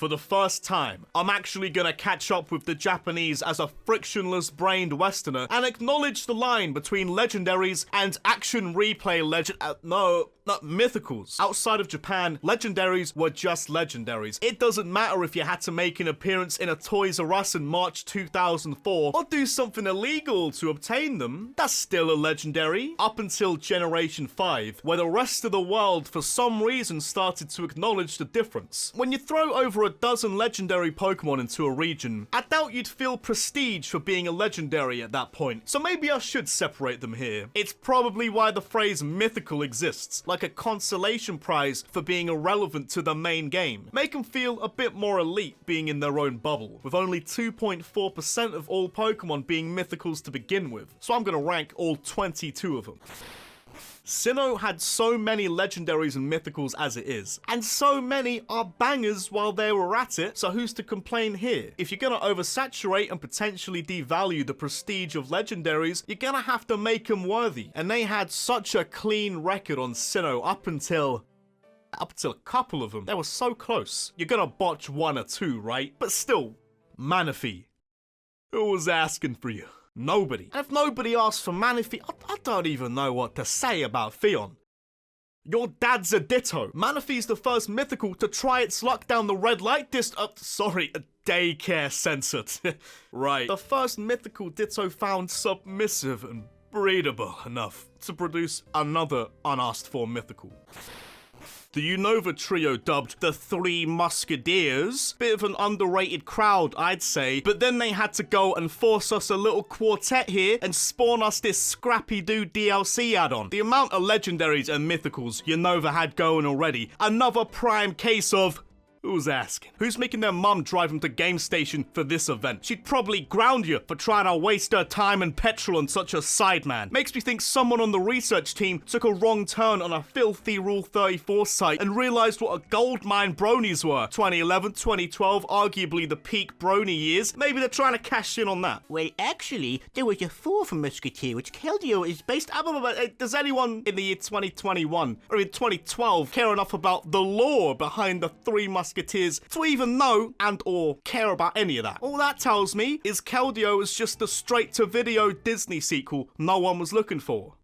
For the first time, I'm actually gonna catch up with the Japanese as a frictionless-brained Westerner and acknowledge the line between legendaries and action replay mythicals. Outside of Japan, legendaries were just legendaries. It doesn't matter if you had to make an appearance in a Toys R Us in March 2004 or do something illegal to obtain them. That's still a legendary. Up until Generation 5, where the rest of the world for some reason started to acknowledge the difference. When you throw over a dozen legendary Pokemon into a region, I doubt you'd feel prestige for being a legendary at that point. So maybe I should separate them here. It's probably why the phrase mythical exists, like a consolation prize for being irrelevant to the main game. Make them feel a bit more elite being in their own bubble, with only 2.4% of all Pokemon being mythicals to begin with. So I'm gonna rank all 22 of them. Sinnoh had so many legendaries and mythicals as it is, and so many are bangers while they were at it, so who's to complain here? If you're gonna oversaturate and potentially devalue the prestige of legendaries, you're gonna have to make them worthy, and they had such a clean record on Sinnoh up until a couple of them. They were so close. You're gonna botch one or two, right? But still, Manaphy. Who was asking for you? Nobody. And if nobody asks for Manaphy, I don't even know what to say about Theon. Your dad's a Ditto. Manaphy's the first mythical to try its luck down the red light a daycare censored. Right. The first mythical Ditto found submissive and breedable enough to produce another unasked for mythical. The Unova Trio, dubbed the Three Musketeers, bit of an underrated crowd, I'd say, but then they had to go and force us a little quartet here and spawn us this scrappy-doo DLC add-on. The amount of legendaries and mythicals Unova had going already, another prime case of who's asking? Who's making their mum drive them to Game Station for this event? She'd probably ground you for trying to waste her time and petrol on such a sideman. Makes me think someone on the research team took a wrong turn on a filthy Rule 34 site and realized what a goldmine bronies were. 2011, 2012, arguably the peak brony years. Maybe they're trying to cash in on that. Well, actually, there was a fourth musketeer, which Keldeo is based... Does anyone in the year 2021 or in 2012 care enough about the lore behind the Three Musketeers to even know and or care about any of that? All that tells me is Keldeo is just a straight-to-video Disney sequel no one was looking for.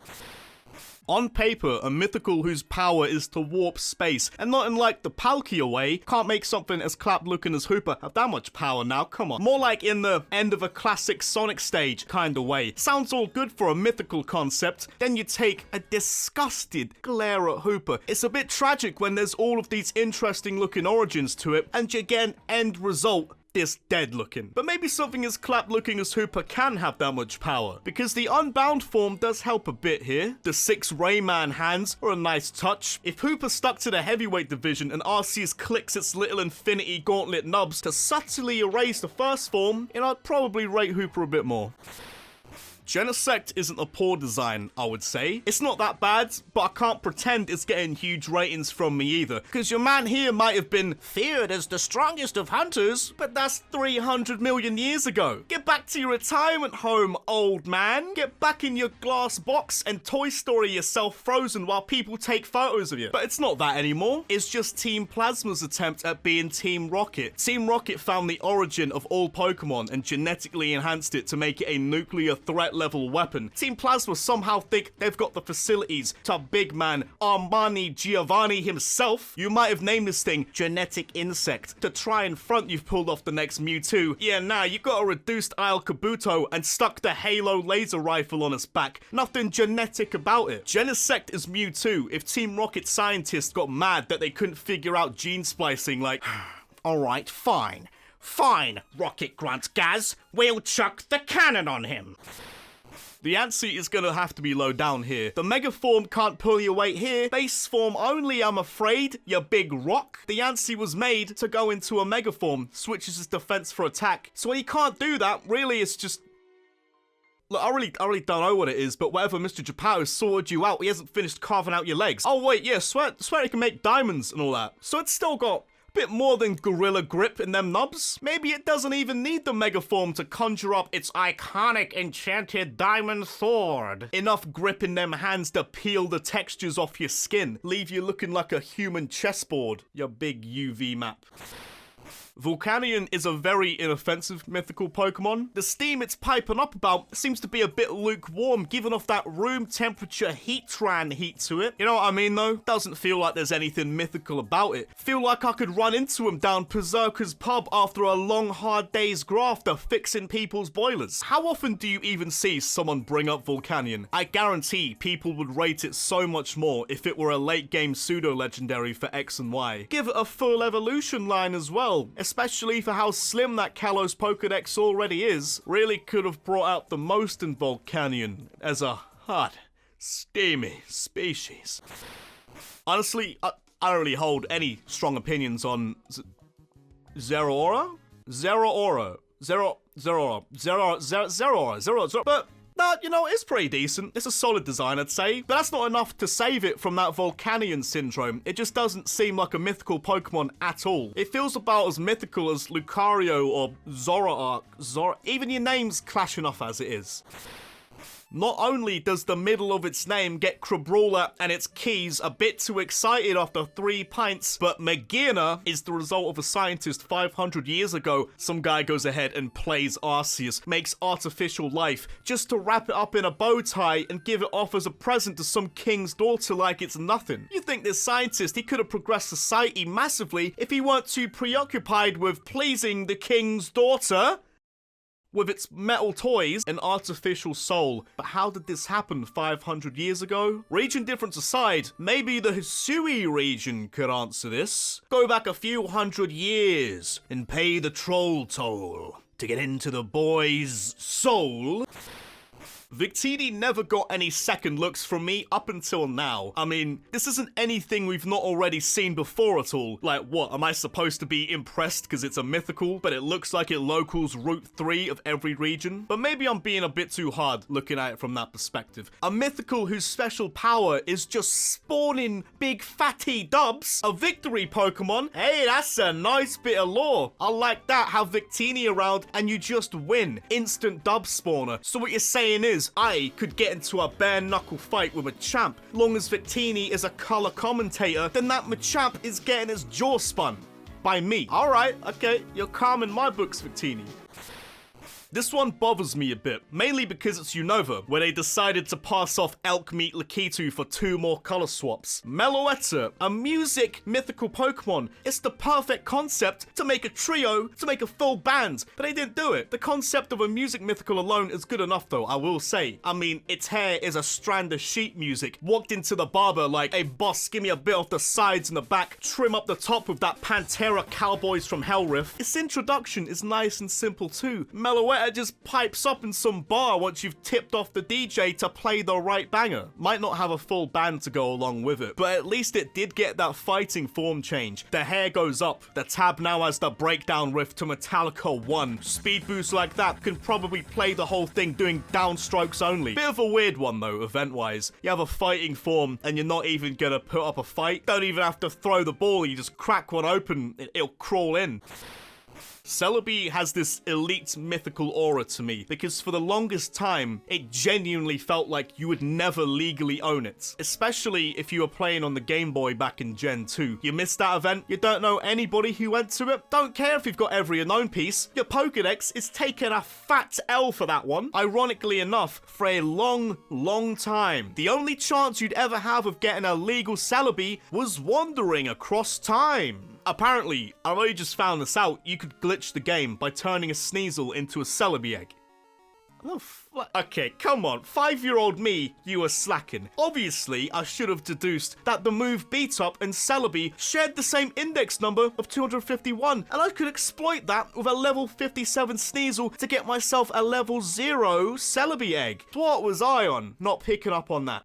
On paper, a mythical whose power is to warp space, and not in like the Palkia way, can't make something as clap-looking as Hooper have that much power now, come on. More like in the end of a classic Sonic stage kind of way. Sounds all good for a mythical concept, then you take a disgusted glare at Hooper. It's a bit tragic when there's all of these interesting looking origins to it, and you get an end result this dead looking. But maybe something as clap looking as Hooper can have that much power, because the Unbound form does help a bit here. The 6 Rayman hands are a nice touch. If Hooper stuck to the heavyweight division and Arceus clicks its little infinity gauntlet nubs to subtly erase the first form, I'd probably rate Hooper a bit more. Genesect isn't a poor design, I would say. It's not that bad, but I can't pretend it's getting huge ratings from me either, because your man here might have been feared as the strongest of hunters, but that's 300 million years ago. Get back to your retirement home, old man. Get back in your glass box and Toy Story yourself frozen while people take photos of you. But it's not that anymore. It's just Team Plasma's attempt at being Team Rocket. Team Rocket found the origin of all Pokemon and genetically enhanced it to make it a nuclear threat level weapon. Team Plasma somehow think they've got the facilities to big man Armani Giovanni himself. You might have named this thing Genetic Insect to try and front you've pulled off the next Mewtwo. Yeah, nah, you got a reduced Isle Kabuto and stuck the Halo laser rifle on its back. Nothing genetic about it. Genesect is Mewtwo if Team Rocket scientists got mad that they couldn't figure out gene splicing, like, alright, fine. Fine, Rocket grunts Gaz. We'll chuck the cannon on him. The Antsy is gonna have to be low down here. The Mega Form can't pull your weight here. Base Form only, I'm afraid, you big rock. The Antsy was made to go into a Mega Form, switches his defense for attack. So when he can't do that, really it's just... Look, I really don't know what it is, but whatever Mr. Geppetto sorted you out, he hasn't finished carving out your legs. Oh wait, yeah, swear he can make diamonds and all that. So it's still got bit more than gorilla grip in them nubs. Maybe it doesn't even need the Mega Form to conjure up its iconic enchanted diamond sword. Enough grip in them hands to peel the textures off your skin, leave you looking like a human chessboard, your big UV map. Vulcanion is a very inoffensive mythical Pokemon. The steam it's piping up about seems to be a bit lukewarm, giving off that room temperature Heatran heat to it. You know what I mean though? Doesn't feel like there's anything mythical about it. Feel like I could run into him down Berserker's pub after a long hard day's graft of fixing people's boilers. How often do you even see someone bring up Vulcanion? I guarantee people would rate it so much more if it were a late game pseudo-legendary for X and Y. Give it a full evolution line as well, especially for how slim that Kalos Pokedex already is. Really could have brought out the most in Vulcanion as a hot, steamy species. Honestly, I don't really hold any strong opinions on Zeraora? But that, you know, it's pretty decent. It's a solid design, I'd say. But that's not enough to save it from that Vulcanion syndrome. It just doesn't seem like a mythical Pokemon at all. It feels about as mythical as Lucario or Zoroark. Even your names clash enough as it is. Not only does the middle of its name get Crabrawler and its keys a bit too excited after 3 pints, but Magearna is the result of a scientist 500 years ago. Some guy goes ahead and plays Arceus, makes artificial life, just to wrap it up in a bow tie and give it off as a present to some king's daughter like it's nothing. You think this scientist, he could have progressed society massively if he weren't too preoccupied with pleasing the king's daughter with its metal toys and artificial soul. But how did this happen 500 years ago? Region difference aside, maybe the Hisui region could answer this. Go back a few hundred years and pay the troll toll to get into the boy's soul. Victini never got any second looks from me up until now. I mean, this isn't anything we've not already seen before at all. Like, what, am I supposed to be impressed because it's a mythical, but it looks like it locals Route 3 of every region? But maybe I'm being a bit too hard looking at it from that perspective. A mythical whose special power is just spawning big fatty dubs. A victory Pokemon? Hey, that's a nice bit of lore. I like that, have Victini around and you just win. Instant dub spawner. So what you're saying is, I could get into a bare knuckle fight with a champ. Long as Victini is a color commentator, then that Machamp is getting his jaw spun by me. Alright, okay, you're calm in my books, Victini. This one bothers me a bit, mainly because it's Unova, where they decided to pass off Elk Meat Lakitu for 2 more color swaps. Meloetta, a music mythical Pokemon. It's the perfect concept to make a trio, to make a full band, but they didn't do it. The concept of a music mythical alone is good enough though, I will say. I mean, its hair is a strand of sheet music. Walked into the barber like, hey boss, give me a bit off the sides and the back, trim up the top with that Pantera Cowboys from Hell riff. Its introduction is nice and simple too. Meloetta just pipes up in some bar once you've tipped off the DJ to play the right banger. Might not have a full band to go along with it, but at least it did get that fighting form change. The hair goes up, the tab now has the breakdown riff to Metallica 1. Speed boost like that can probably play the whole thing doing downstrokes only. Bit of a weird one though, event-wise. You have a fighting form and you're not even gonna put up a fight. Don't even have to throw the ball, you just crack one open, it'll crawl in. Celebi has this elite mythical aura to me because for the longest time, it genuinely felt like you would never legally own it, especially if you were playing on the Game Boy back in Gen 2. You missed that event, you don't know anybody who went to it, don't care if you've got every unknown piece, your Pokedex is taking a fat L for that one. Ironically enough, for a long time, the only chance you'd ever have of getting a legal Celebi was wandering across time. Apparently, I only just found this out, you could glitch the game by turning a Sneasel into a Celebi egg. Okay, come on, 5-year-old me, you were slacking. Obviously, I should have deduced that the move Beat Up and Celebi shared the same index number of 251, and I could exploit that with a level 57 Sneasel to get myself a level 0 Celebi egg. What was I on, not picking up on that?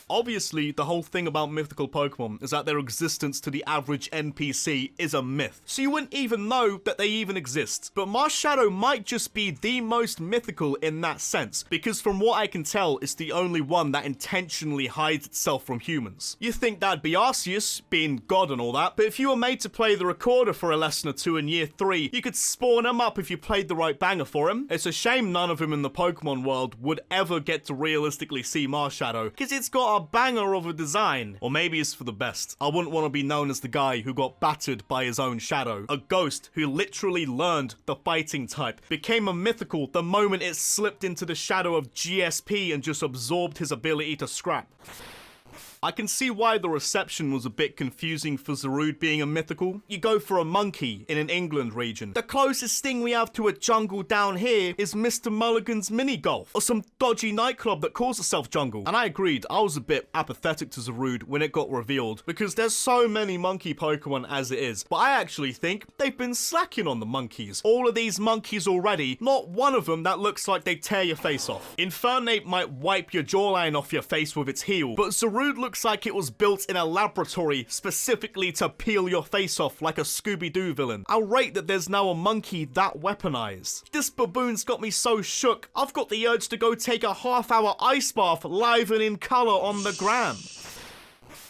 Obviously, the whole thing about mythical Pokemon is that their existence to the average NPC is a myth, so you wouldn't even know that they even exist. But Marshadow might just be the most mythical in that sense, because from what I can tell, it's the only one that intentionally hides itself from humans. You think that'd be Arceus, being God and all that, but if you were made to play the recorder for a lesson or 2 in year 3, you could spawn him up if you played the right banger for him. It's a shame none of them in the Pokemon world would ever get to realistically see Marshadow, because it's got a banger of a design. Or maybe it's for the best. I wouldn't want to be known as the guy who got battered by his own shadow. A ghost who literally learned the fighting type, became a mythical the moment it slipped into the shadow of GSP and just absorbed his ability to scrap. I can see why the reception was a bit confusing for Zarude being a mythical. You go for a monkey in an England region. The closest thing we have to a jungle down here is Mr. Mulligan's mini golf, or some dodgy nightclub that calls itself jungle. And I agreed, I was a bit apathetic to Zarude when it got revealed, because there's so many monkey Pokemon as it is. But I actually think they've been slacking on the monkeys. All of these monkeys already, not one of them that looks like they tear your face off. Infernape might wipe your jawline off your face with its heel, but Zarude looks like it was built in a laboratory specifically to peel your face off like a Scooby-Doo villain. I'll rate that there's now a monkey that weaponized. This baboon's got me so shook, I've got the urge to go take a half-hour ice bath live and in color on the gram.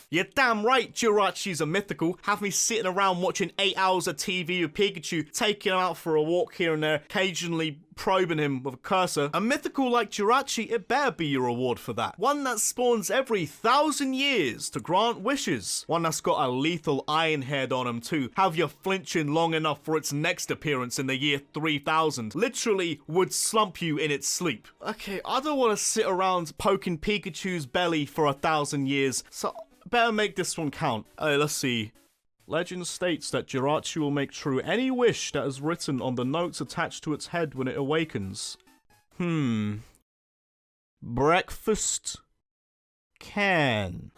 You're damn right Jirachi's a mythical. Have me sitting around watching 8 hours of TV with Pikachu, taking him out for a walk here and there, occasionally probing him with a cursor. A mythical like Jirachi, it better be your reward for that. One that spawns every 1,000 years to grant wishes. One that's got a lethal iron head on him too. Have you flinching long enough for its next appearance in the year 3000. Literally would slump you in its sleep. Okay, I don't want to sit around poking Pikachu's belly for 1,000 years, so better make this one count. Let's see. Legend states that Jirachi will make true any wish that is written on the notes attached to its head when it awakens. Breakfast can.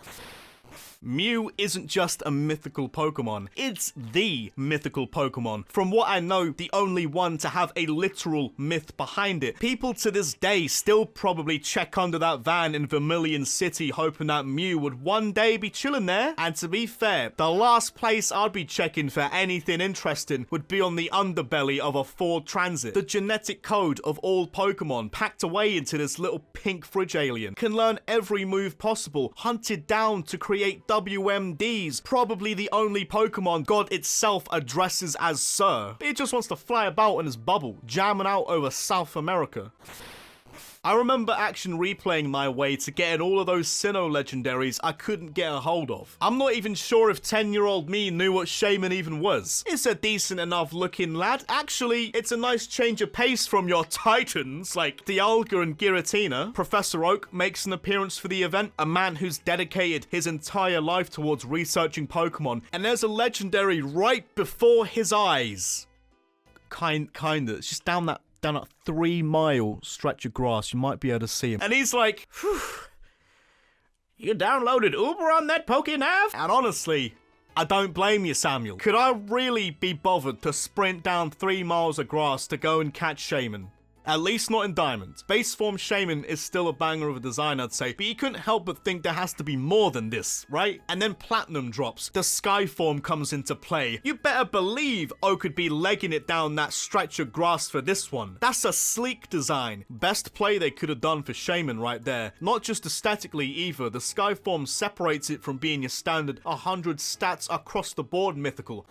Mew isn't just a mythical Pokemon, it's the mythical Pokemon. From what I know, the only one to have a literal myth behind it. People to this day still probably check under that van in Vermilion City hoping that Mew would one day be chilling there. And to be fair, the last place I'd be checking for anything interesting would be on the underbelly of a Ford Transit. The genetic code of all Pokemon packed away into this little pink fridge alien. Can learn every move possible, hunted down to create WMDs, probably the only Pokemon God itself addresses as Sir. It just wants to fly about in his bubble, jamming out over South America. I remember action replaying my way to getting all of those Sinnoh legendaries I couldn't get a hold of. I'm not even sure if 10-year-old me knew what Shaman even was. It's a decent enough looking lad. Actually, it's a nice change of pace from your titans like Dialga and Giratina. Professor Oak makes an appearance for the event, a man who's dedicated his entire life towards researching Pokemon, and there's a legendary right before his eyes. Kinda. It's just down that 3-mile stretch of grass. You might be able to see him. And he's like, phew, you downloaded Uber on that Pokénav? And honestly, I don't blame you, Samuel. Could I really be bothered to sprint down 3 miles of grass to go and catch Shaman? At least not in Diamond. Base form Shaman is still a banger of a design, I'd say, but you couldn't help but think there has to be more than this, right? And then Platinum drops. The Sky form comes into play. You better believe O could be legging it down that stretch of grass for this one. That's a sleek design. Best play they could have done for Shaman right there. Not just aesthetically either. The Sky form separates it from being your standard 100 stats across the board mythical.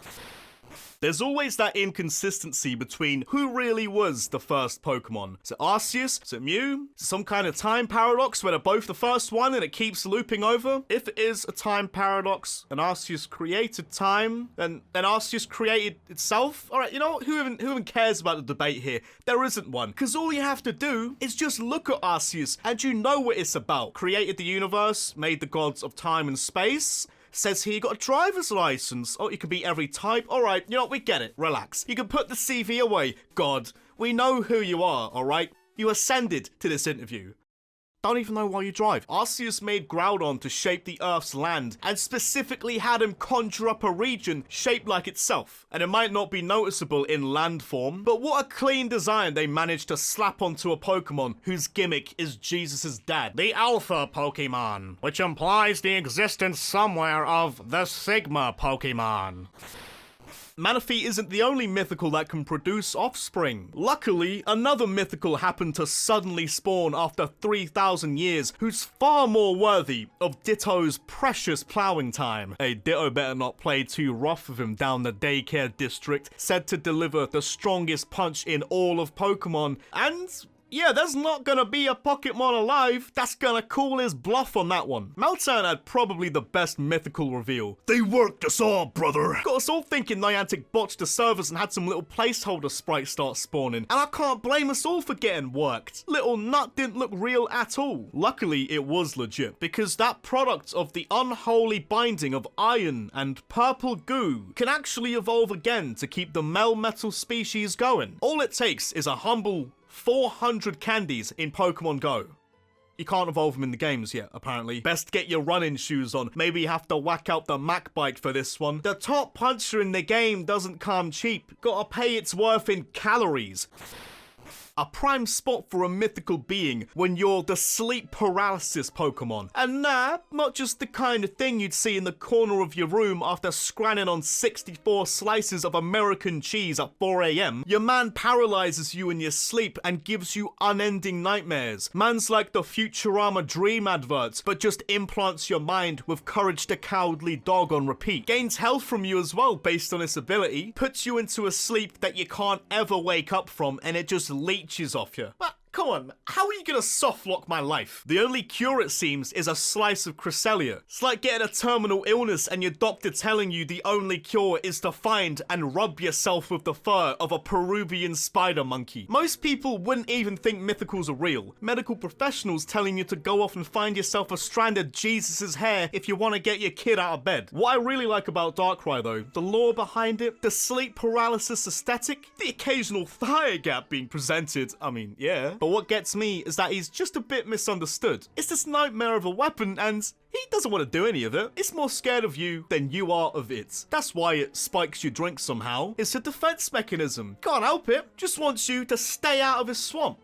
There's always that inconsistency between who really was the first Pokemon. Is it Arceus? Is it Mew? Is it some kind of time paradox where they're both the first one and it keeps looping over? If it is a time paradox and Arceus created time, then Arceus created itself? Alright, you know what? Who even cares about the debate here? There isn't one. Because all you have to do is just look at Arceus and you know what it's about. Created the universe, made the gods of time and space. Says here you got a driver's license. Oh, you can beat every type. Alright, you know what, we get it. Relax. You can put the CV away. God, we know who you are, alright? You ascended to this interview. Don't even know why you drive. Arceus made Groudon to shape the Earth's land, and specifically had him conjure up a region shaped like itself. And it might not be noticeable in land form, but what a clean design they managed to slap onto a Pokemon whose gimmick is Jesus' dad. The Alpha Pokemon, which implies the existence somewhere of the Sigma Pokemon. Manaphy isn't the only mythical that can produce offspring. Luckily, another mythical happened to suddenly spawn after 3,000 years, who's far more worthy of Ditto's precious plowing time. Hey, Ditto better not play too rough with him down the daycare district, said to deliver the strongest punch in all of Pokemon, and Yeah, there's not gonna be a Pokemon alive that's gonna call his bluff on that one. Meltan had probably the best mythical reveal. They worked us all, brother. Got us all thinking Niantic botched the servers and had some little placeholder sprites start spawning, and I can't blame us all for getting worked. Little nut didn't look real at all. Luckily, it was legit, because that product of the unholy binding of iron and purple goo can actually evolve again to keep the Melmetal species going. All it takes is a humble 400 candies in Pokemon Go. You can't evolve them in the games yet, apparently. Best get your running shoes on. Maybe you have to whack out the Mac bike for this one. The top puncher in the game doesn't come cheap. Gotta pay its worth in calories. A prime spot for a mythical being when you're the sleep paralysis Pokemon. And nah, not just the kind of thing you'd see in the corner of your room after scranning on 64 slices of American cheese at 4 AM. Your man paralyzes you in your sleep and gives you unending nightmares. Man's like the Futurama Dream adverts, but just implants your mind with Courage the Cowardly Dog on repeat. Gains health from you as well based on its ability. Puts you into a sleep that you can't ever wake up from, and it just leeches off you. But come on, how are you gonna softlock my life? The only cure, it seems, is a slice of Cresselia. It's like getting a terminal illness and your doctor telling you the only cure is to find and rub yourself with the fur of a Peruvian spider monkey. Most people wouldn't even think mythicals are real. Medical professionals telling you to go off and find yourself a strand of Jesus' hair if you want to get your kid out of bed. What I really like about Darkrai though, the lore behind it, the sleep paralysis aesthetic, the occasional thigh gap being presented, I mean, yeah. But what gets me is that he's just a bit misunderstood. It's this nightmare of a weapon and he doesn't want to do any of it. It's more scared of you than you are of it. That's why it spikes your drink somehow. It's a defense mechanism. Can't help it. Just wants you to stay out of his swamp.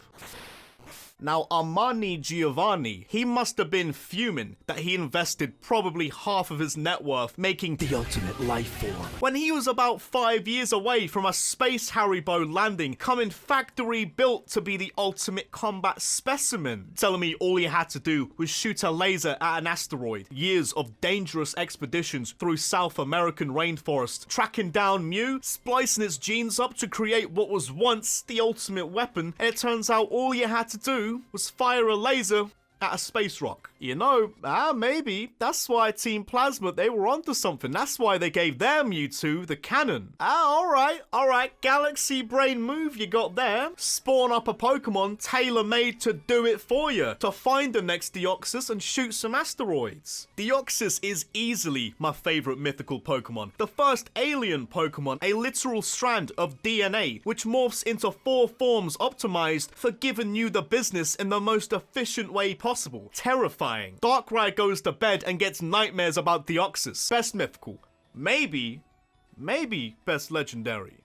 Now, Armani Giovanni, he must have been fuming that he invested probably half of his net worth making the ultimate life form when he was about 5 years away from a space Haribo landing coming factory built to be the ultimate combat specimen. Telling me all he had to do was shoot a laser at an asteroid. Years of dangerous expeditions through South American rainforest, tracking down Mew, splicing its genes up to create what was once the ultimate weapon, and it turns out all you had to do was fire a laser at a space rock. You know, maybe that's why Team Plasma, they were onto something. That's why they gave their Mewtwo the cannon. Alright, galaxy brain move you got there. Spawn up a Pokemon tailor-made to do it for you, to find the next Deoxys and shoot some asteroids. Deoxys is easily my favorite mythical Pokemon. The first alien Pokemon, a literal strand of DNA, which morphs into 4 forms optimized for giving you the business in the most efficient way possible. Terrifying. Darkrai goes to bed and gets nightmares about Deoxys. Best mythical. Maybe best legendary.